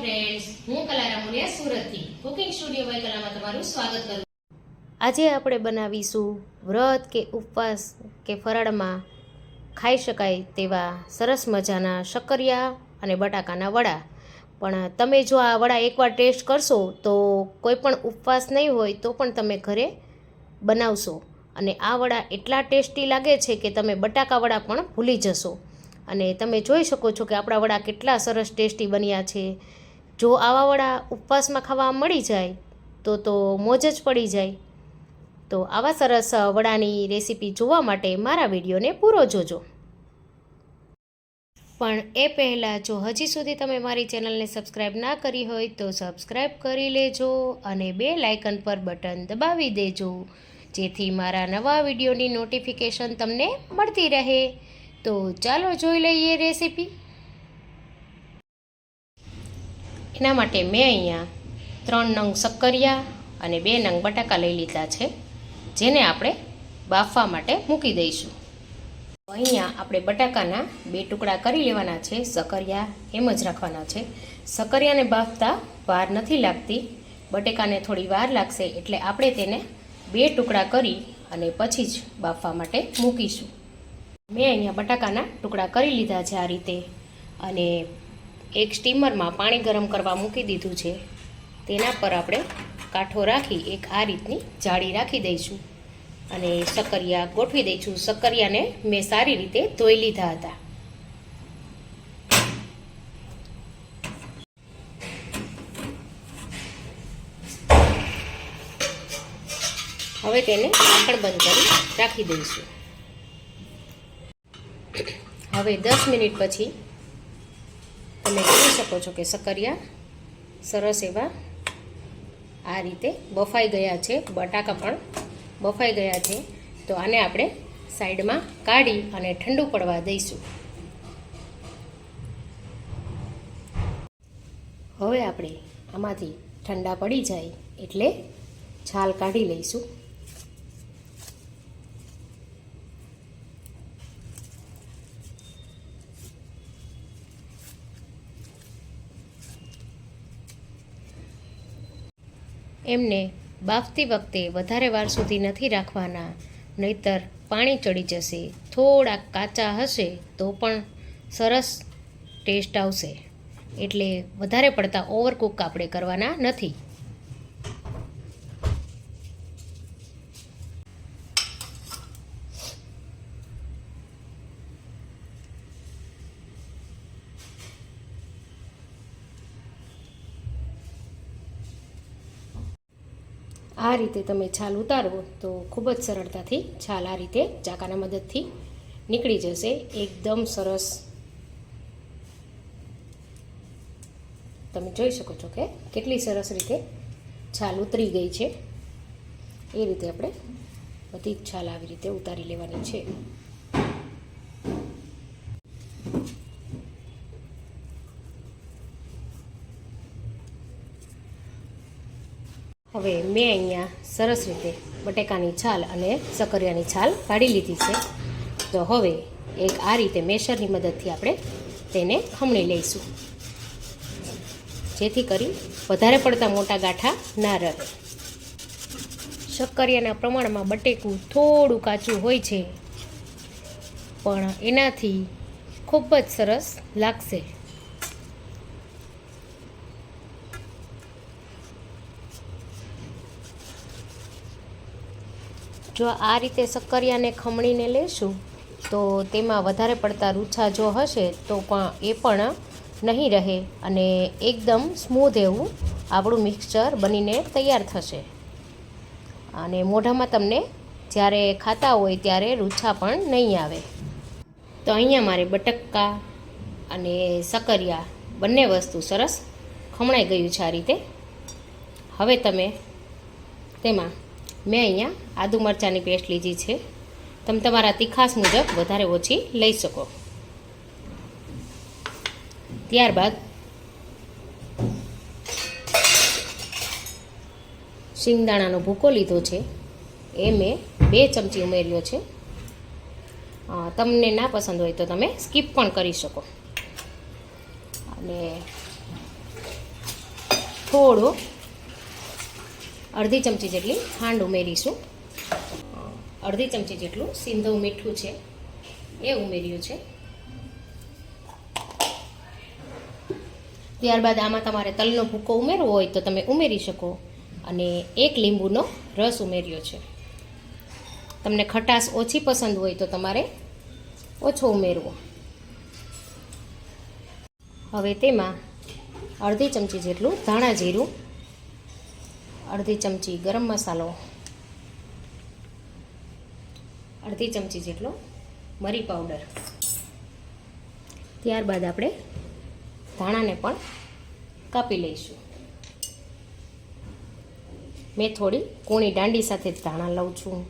Friends, હું કલા રામુલિયા સુરતથી કુકિંગ સ્ટુડિયો બાય કલામાં તમારું સ્વાગત કરું. આજે આપણે બનાવીશું વ્રત કે ઉપવાસ કે ફરાળમાં ખાઈ શકાય તેવા સરસ મજાના શક્કરિયા અને બટાકાના વડા. પણ તમે જો આ વડા એકવાર ટેસ્ટ કરશો તો કોઈ પણ ઉપવાસ નહીં હોય તો પણ તમે ઘરે બનાવશો. અને આ વડા એટલા ટેસ્ટી લાગે છે કે તમે બટાકા વડા પણ ભૂલી જશો. અને તમે જોઈ શકો છો કે આપણા વડા કેટલા સરસ ટેસ્ટી બન્યા છે. જો આવા વડા ઉપવાસમાં ખાવા મળી જાય તો મોજ જ પડી જાય. તો આવા સરસ વડાની રેસીપી જોવા માટે મારા વિડીયોને પૂરો જોજો. પણ એ પહેલાં જો હજી સુધી તમે મારી ચેનલને સબસ્ક્રાઈબ ના કરી હોય તો સબસ્ક્રાઈબ કરી લેજો અને બેલ આઇકન પર બટન દબાવી દેજો, જેથી મારા નવા વિડીયોની નોટિફિકેશન તમને મળતી રહે. તો ચાલો જોઈ લઈએ રેસીપી. એના માટે મેં અહીંયા 3 નંગ શક્કરિયા અને 2 નંગ બટાકા લઈ લીધા છે, જેને આપણે બાફવા માટે મૂકી દઈશું. અહીંયા આપણે બટાકાના 2 ટુકડા કરી લેવાના છે, શક્કરિયા એમ જ રાખવાના છે. શક્કરિયાને બાફતા વાર નથી લાગતી, બટાકાને થોડી વાર લાગશે, એટલે આપણે તેને 2 ટુકડા કરી અને પછી જ બાફવા માટે મૂકીશું. મેં અહીંયા બટાકાના ટુકડા કરી લીધા છે આ રીતે, અને એક સ્ટીમરમાં પાણી ગરમ કરવા મૂકી દીધું છે. તેના પર આપણે કાંઠો રાખી એક આ રીતની જાળી રાખી દઈશું અને શક્કરિયા ગોઠવી દઈશું. શક્કરિયાને મેં સારી રીતે ધોઈ લીધા હતા. હવે તેને ઢાંકણ બંધ કરી રાખી દઈશું. હવે 10 મિનિટ પછી તમે જોઈ શકો છો કે શક્કરિયા સરસ એવા આ રીતે બફાઈ ગયા છે, બટાકા પણ બફાઈ ગયા છે. તો આને આપણે સાઈડમાં કાઢી અને ઠંડુ પડવા દઈશું. હવે આપણે આમાંથી ઠંડા પડી જાય એટલે છાલ કાઢી લઈશું. એમને બાફતી વખતે વધારે વાર સુધી નથી રાખવાના, નહીતર પાણી ચડી જશે. થોડા કાચા હશે તો પણ સરસ ટેસ્ટ આવશે, એટલે વધારે પડતા ઓવરકુક આપણે કરવાના નથી. આ રીતે તમે છાલ ઉતારો તો ખૂબ જ સરળતાથી છાલ આ રીતે ચાકાના મદદથી નીકળી જશે. એકદમ સરસ તમે જોઈ શકો છો કે કેટલી સરસ રીતે છાલ ઉતરી ગઈ છે. એ રીતે આપણે બધી જ છાલ આવી રીતે ઉતારી લેવાની છે. હવે મેં અહીંયા સરસ રીતે બટાકાની છાલ અને શક્કરિયાની છાલ કાઢી લીધી છે. તો હવે એક આ રીતે મેશરની મદદથી આપણે તેને ખમણી લઈશું, જેથી કરી વધારે પડતા મોટા ગાંઠા ના રહે. શક્કરિયાના પ્રમાણમાં બટેકું થોડું કાચું હોય છે, પણ એનાથી ખૂબ જ સરસ લાગશે. જો આ રીતે શક્કરિયાને ખમણીને લેશું તો તેમાં વધારે પડતા રૂછા જો હશે તો પણ એ પણ નહીં રહે, અને એકદમ સ્મૂધ એવું આપણું મિક્સચર બનીને તૈયાર થશે. અને મોઢામાં તમને જ્યારે ખાતા હોય ત્યારે રૂછા પણ નહીં આવે. તો અહીંયા મારે બટાકા અને શક્કરિયા બંને વસ્તુ સરસ ખમણાઈ ગયું છે આ રીતે. હવે તમે તેમાં મેં અહીંયા આદુ મરચાંની પેસ્ટ લીધી છે. તમે તમારા તીખાસ મુજબ વધારે ઓછી લઈ શકો. ત્યારબાદ શિંગદાણાનો ભૂકો લીધો છે, એ મેં 2 ચમચી ઉમેર્યો છે. તમને ના પસંદ હોય તો તમે સ્કીપ પણ કરી શકો. અને થોડો અડધી ચમચી જેટલી ખાંડ ઉમેરીશું. અડધી ચમચી જેટલું સિંધવ મીઠું છે એ ઉમેર્યું છે. ત્યારબાદ આમાં તમારે તલનો ભૂકો ઉમેરવો હોય તો તમે ઉમેરી શકો. અને 1 લીંબુનો રસ ઉમેર્યો છે. તમને ખટાશ ઓછી પસંદ હોય તો તમારે ઓછો ઉમેરવો. હવે તેમાં અડધી ચમચી જેટલું ધાણા જીરું, અડધી ચમચી ગરમ મસાલો, અડધી ચમચી જેટલો મરી પાવડર. ત્યારબાદ આપણે ધાણાને પણ કાપી લઈશું. મેં થોડી કૂણી દાંડી સાથે જ ધાણા લઉં છું.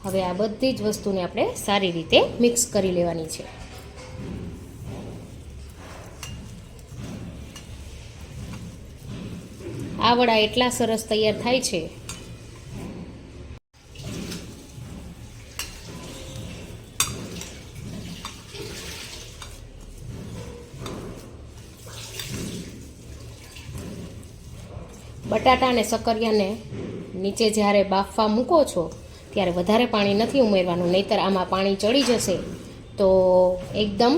હવે આ બધી જ વસ્તુને આપણે સારી રીતે મિક્સ કરી લેવાની છે. આ વડા એટલા સરસ તૈયાર થાય છે. બટાટા અને સક્કરિયાને નીચે જ્યારે બાફવા મૂકો છો ત્યારે વધારે પાણી નથી ઉમેરવાનું, નહીંતર આમાં પાણી ચડી જશે તો એકદમ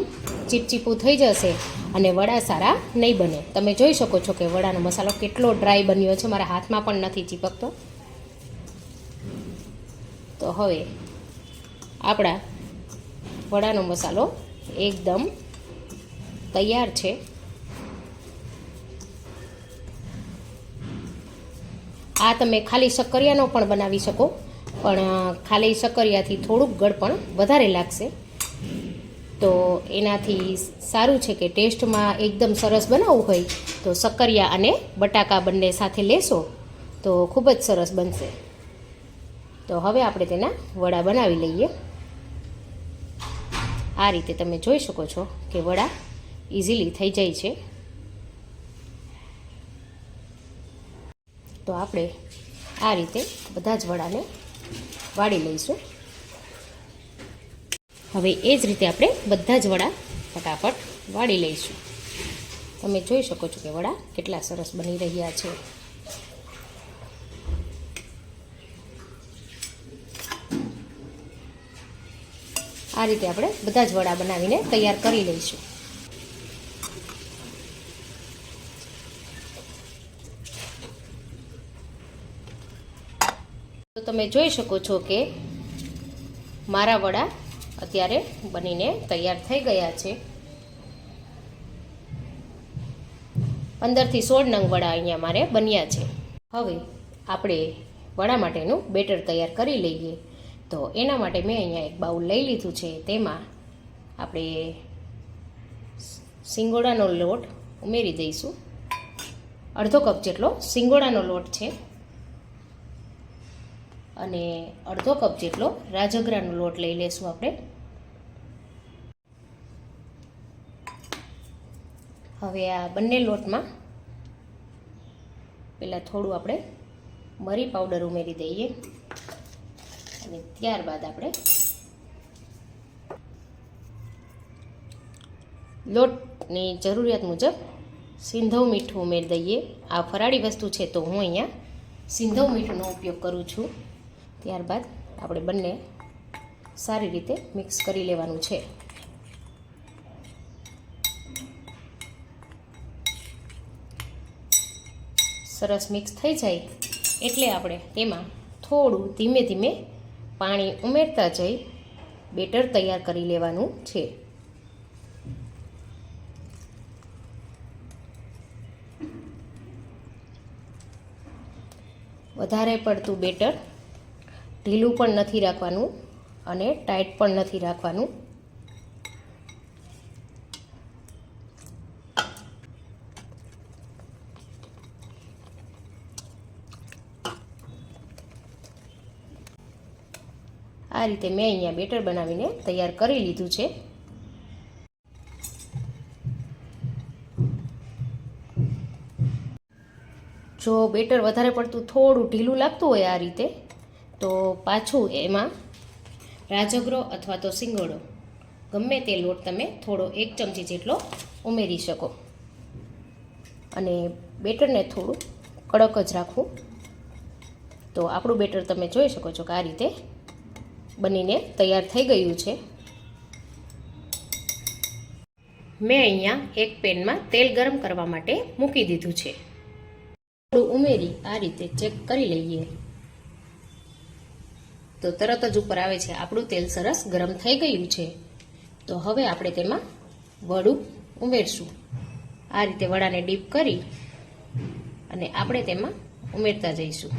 ચીપચીપું થઈ જશે અને વડા સારા નહીં બને. તમે જોઈ શકો છો કે વડાનો મસાલો કેટલો ડ્રાય બન્યો છે, મારા હાથમાં પણ નથી ચીપકતો. તો હવે આપણા વડાનો મસાલો એકદમ તૈયાર છે. આ તમે ખાલી શક્કરિયાનો પણ બનાવી શકો, પણ ખાલી શક્કરિયાથી થોડુંક ગળપણ વધારે લાગશે. તો એનાથી સારું છે કે ટેસ્ટમાં એકદમ સરસ બનાવવું હોય તો શક્કરિયા અને બટાકા બંને સાથે લેશો તો ખૂબ જ સરસ બનશે. તો હવે આપણે તેના વડા બનાવી લઈએ. આ રીતે તમે જોઈ શકો છો કે વડા ઇઝીલી થઈ જાય છે. તો આપણે આ રીતે બધા જ વડાને વાળી લઈશું. હવે એ જ રીતે આપણે બધા જ વડા ફટાફટ વાળી લઈશું. તમે જોઈ શકો છો કે વડા કેટલા સરસ બની રહ્યા છે. આ રીતે આપણે બધા જ વડા બનાવીને તૈયાર કરી લઈશું. તો તમે જોઈ શકો છો કે મારા વડા અત્યારે બનીને તૈયાર થઈ ગયા છે. 15 થી 16 નંગ વડા અહીંયા મારે બન્યા છે. હવે આપણે વડા માટેનું બેટર તૈયાર કરી લઈએ. તો એના માટે મેં અહીંયા એક બાઉલ લઈ લીધું છે. તેમાં આપણે સિંગોડાનો લોટ ઉમેરી દઈશું. અડધો કપ જેટલો સિંગોડાનો લોટ છે અને અડધો કપ જેટલો રાજગરાનો લોટ લઈ લેશું આપણે. હવે આ બંને લોટમાં પહેલાં થોડું આપણે મરી પાવડર ઉમેરી દઈએ અને ત્યારબાદ આપણે લોટની જરૂરિયાત મુજબ સિંધવ મીઠું ઉમેરી દઈએ. આ ફરાળી વસ્તુ છે તો હું અહીંયા સિંધવ મીઠુંનો ઉપયોગ કરું છું. ત્યારબાદ આપણે બંને સારી રીતે મિક્સ કરી લેવાનું છે. સરસ મિક્સ થઈ જાય એટલે આપણે તેમાં થોડું ધીમે ધીમે પાણી ઉમેરતા જઈ બેટર તૈયાર કરી લેવાનું છે. વધારે પડતું બેટર ઢીલું પણ નથી રાખવાનું અને ટાઈટ પણ નથી રાખવાનું. આ રીતે મેં અહીંયા બેટર બનાવીને તૈયાર કરી લીધું છે. જો બેટર વધારે પડતું થોડું ઢીલું લાગતું હોય આ રીતે તો પાછું એમાં રાજગરો અથવા તો સિંગોડો ગમે તે લોટ તમે થોડો 1 ચમચી જેટલો ઉમેરી શકો અને બેટરને થોડું કડક જ રાખવું. તો આપણું બેટર તમે જોઈ શકો છો કે આ રીતે બનીને તૈયાર થઈ ગયું છે. મેં અહીંયા એક પેનમાં તેલ ગરમ કરવા માટે મૂકી દીધું છે. થોડું ઉમેરી આ રીતે ચેક કરી લઈએ તો તરત જ ઉપર આવે છે આપણું તેલ સરસ ગરમ થઈ ગયું છે. તો હવે આપણે તેમાં વડું ઉમેરશું. આ રીતે વડાને ડીપ કરી અને આપણે તેમાં ઉમેરતા જઈશું.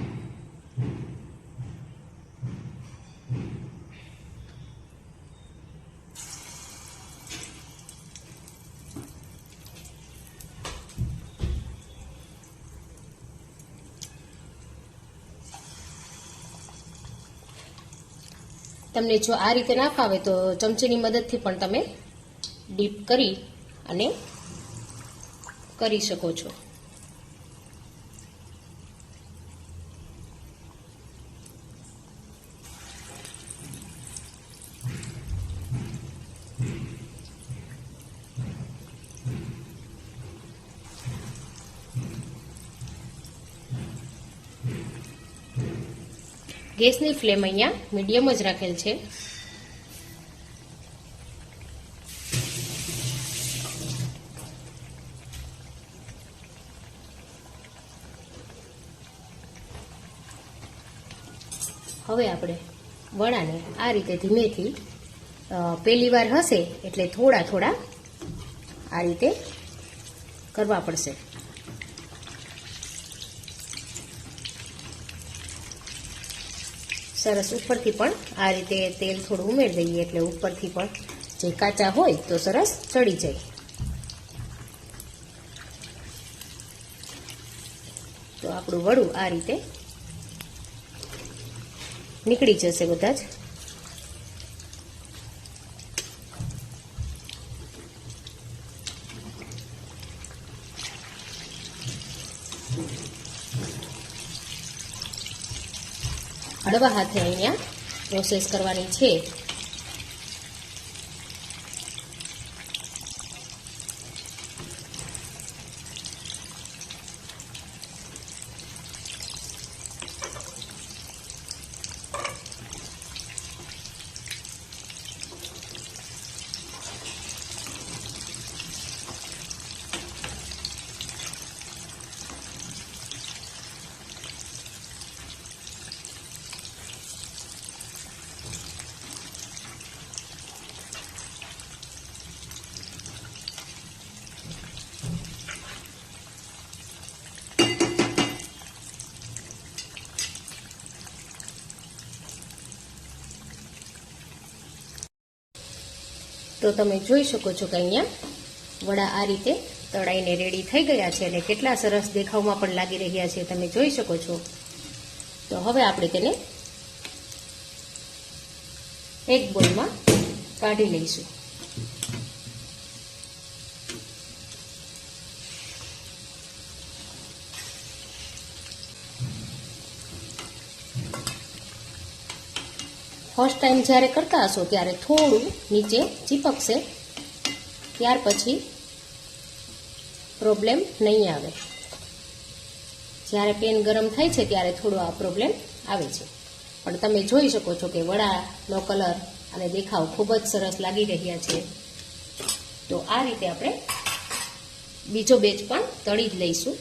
તમને જો આ રીતે ના ફાવે તો ચમચીની મદદથી પણ તમે ડીપ કરી અને કરી શકો છો. ગેસની ફ્લેમ અહીંયા મીડિયમ જ રાખેલ છે. હવે આપણે વડાને આ રીતે ધીમેથી પહેલી વાર હશે એટલે થોડા થોડા આ રીતે કરવા પડશે. સરસ ઉપરથી પણ આ રીતે તેલ થોડું ઉમેરી દઈએ એટલે ઉપરથી પણ જે કાચા હોય તો સરસ ચડી જાય. તો આપણું વડું આ રીતે નીકળી જશે બધા જ. હળવા હાથે અહીંયા પ્રોસેસ કરવાની છે. તો તમે જોઈ શકો છો કે અહીંયા વડા આ રીતે તળાઈને રેડી થઈ ગયા છે અને કેટલા સરસ દેખાવમાં પણ લાગી રહ્યા છે તમે જોઈ શકો છો. તો હવે આપણે તેને એક બોલમાં કાઢી લઈશું. ફર્સ્ટ ટાઈમ જ્યારે કરતા હશો ત્યારે થોડું નીચે ચીપકશે, ત્યાર પછી પ્રોબ્લેમ નહીં આવે. જ્યારે પેન ગરમ થાય છે ત્યારે થોડો આ પ્રોબ્લેમ આવે છે, પણ તમે જોઈ શકો છો કે વડાનો કલર અને દેખાવ ખૂબ જ સરસ લાગી રહ્યા છે. તો આ રીતે આપણે બીજો બેચ પણ તળી જ લઈશું.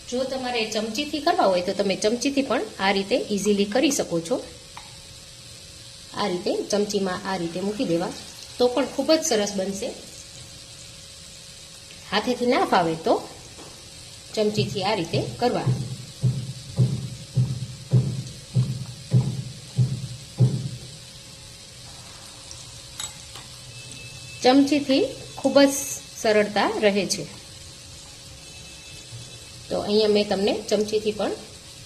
જો તમારે ચમચીથી કરવા હોય તો તમે ચમચીથી પણ આ રીતે ઇઝીલી કરી શકો છો. આ રીતે ચમચીમાં આ રીતે મૂકી દેવા તો પણ ખૂબ જ સરસ બનશે. હાથેથી ના ફાવે તો ચમચીથી આ રીતે કરવા. ચમચીથી ખૂબ જ સરળતા રહે છે. તો અહીંયા મેં તમને ચમચીથી પણ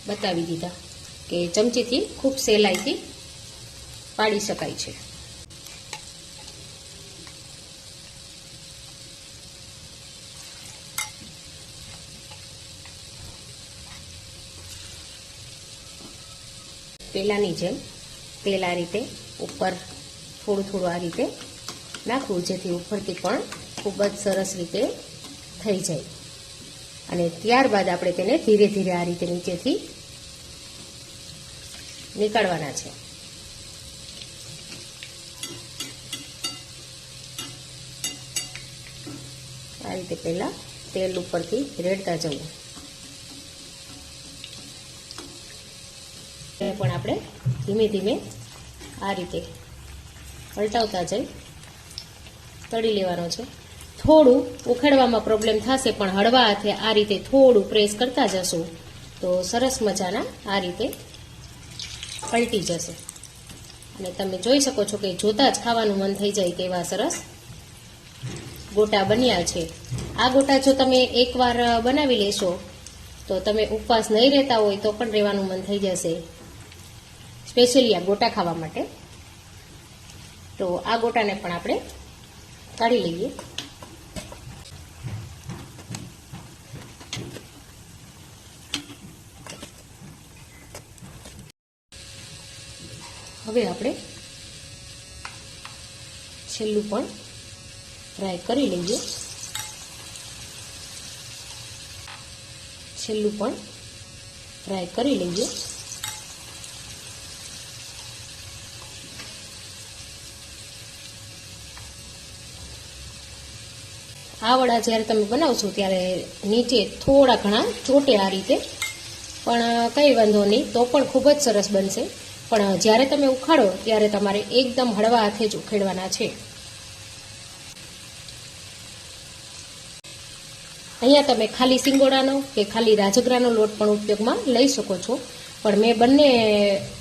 બતાવી દીધા કે ચમચીથી ખૂબ સહેલાઈથી પાડી શકાય છે. પહેલાંની જેમ તેલ આ રીતે ઉપર થોડું થોડું આ રીતે નાખવું, જેથી ઉપરથી પણ ખૂબ જ સરસ રીતે થઈ જાય. અને ત્યારબાદ આપણે તેને ધીરે ધીરે આ રીતે નીચેથી નીકાળવાના છે. આ રીતે પહેલા તેલ ઉપરથી રેડતા જવું. પણ આપણે ધીમે ધીમે આ રીતે પલટાવતા જઈ તળી લેવાનો છે. થોડું ઉખેડવામાં પ્રોબ્લેમ થશે, પણ હળવા હાથે આ રીતે થોડું પ્રેસ કરતા જશું તો સરસ મજાના આ રીતે પલટી જશે. અને તમે જોઈ શકો છો કે જોતાં જ ખાવાનું મન થઈ જાય તેવા સરસ ગોટા બન્યા છે. આ ગોટા જો તમે એકવાર બનાવી લેશો તો તમે ઉપવાસ નહીં રહેતા હોય તો પણ રહેવાનું મન થઈ જશે, સ્પેશિયલી આ ગોટા ખાવા માટે. તો આ ગોટાને પણ આપણે કાઢી લઈએ. હવે આપણે છેલ્લું પણ ફ્રાય કરી લઈએ. છેલ્લું પણ ફ્રાય કરી લઈએ. આ વડા જ્યારે તમે બનાવશો ત્યારે નીચે થોડા ઘણા ચોટે આ રીતે, પણ કંઈ વાંધો નહીં, તો પણ ખૂબ જ સરસ બનશે. પણ જ્યારે તમે ઉખાડો ત્યારે તમારે એકદમ હળવા હાથે જ ઉખેડવાના છે. અહીંયા તમે ખાલી સિંગોડાનો કે ખાલી રાજગરાનો લોટ પણ ઉપયોગમાં લઈ શકો છો, પણ મેં બંને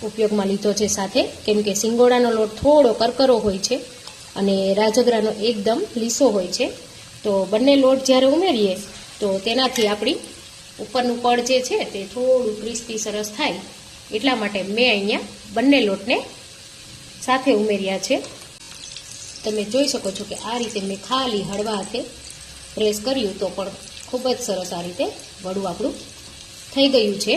ઉપયોગમાં લીધો છે સાથે, કેમ કે સિંગોડાનો લોટ થોડો કરકરો હોય છે અને રાજગરાનો એકદમ લીસો હોય છે. તો બંને લોટ જ્યારે ઉમેરીએ તો તેનાથી આપણી ઉપરનું પડ જે છે તે થોડું ક્રિસ્પી સરસ થાય, એટલા માટે મેં અહીંયા બંને લોટને સાથે ઉમેર્યા છે. તમે જોઈ શકો છો કે આ રીતે મેં ખાલી હળવા હાથે પ્રેસ કર્યું તો પણ ખૂબ જ સરસ આ રીતે વડું આપણું થઈ ગયું છે.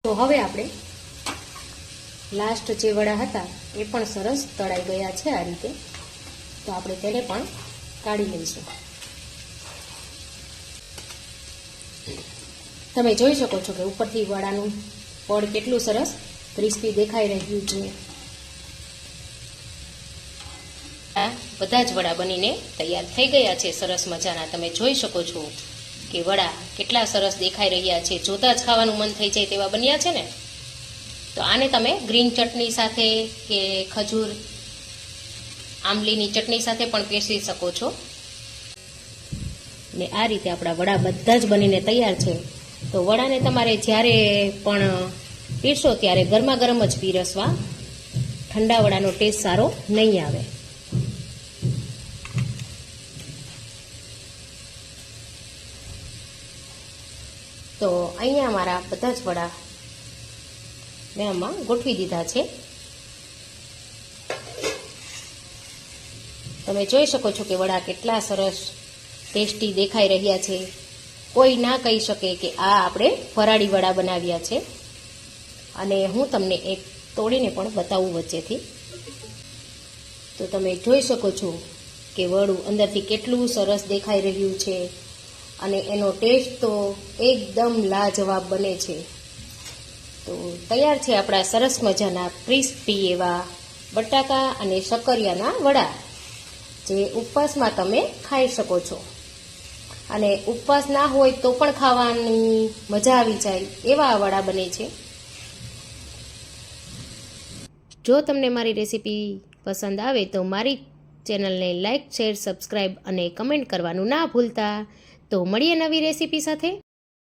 તો હવે આપણે લાસ્ટ જે વડા હતા એ પણ સરસ તળાઈ ગયા છે આ રીતે. તો આપણે તેને પણ કાઢી લઈશું. તમે જોઈ શકો છો કે ઉપરથી વડાનું પડ કેટલું સરસ ક્રિસ્પી દેખાઈ રહ્યું છે. બધા જ વડા બનીને તૈયાર થઈ ગયા છે સરસ મજાના. તમે જોઈ શકો છો કે વડા કેટલા સરસ દેખાઈ રહ્યા છે, જોતાં જ ખાવાનું મન થઈ જાય તેવા બન્યા છે ને. તો આને તમે ગ્રીન ચટણી સાથે કે ખજૂર આંબલીની ચટણી સાથે પણ પીરસી શકો છો. ને આ રીતે આપણા વડા બધા જ બનીને તૈયાર છે. તો વડાને તમારે જ્યારે પણ પીરસો ત્યારે ગરમા ગરમ જ પીરસવા, ઠંડા વડાનો ટેસ્ટ સારો નહીં આવે. તો અહીંયા મારા બધા જ વડા મેં આમાં ગોઠવી દીધા છે. તમે જોઈ શકો છો કે વડા કેટલા સરસ ટેસ્ટી દેખાઈ રહ્યા છે. કોઈ ના કહી શકે કે આ આપણે ફરાળી વડા બનાવ્યા છે. અને હું તમને એક તોડીને પણ બતાવું વચ્ચેથી. તો તમે જોઈ શકો છો કે વડું અંદરથી કેટલું સરસ દેખાઈ રહ્યું છે અને એનો ટેસ્ટ તો એકદમ લાજવાબ બને છે. તો તૈયાર છે આપણા સરસ મજાના ક્રિસ્પી એવા બટાકા અને શક્કરિયાના વડા, જે ઉપવાસમાં તમે ખાઈ શકો છો. અને ઉપવાસ ના હોય તો પણ ખાવાની મજા આવી જાય એવા આ વડા બને છે. જો તમને મારી રેસીપી પસંદ આવે તો મારી ચેનલને લાઇક, શેર, સબસ્ક્રાઈબ અને કમેન્ટ કરવાનું ના ભૂલતા. તો મળીએ નવી રેસીપી સાથે.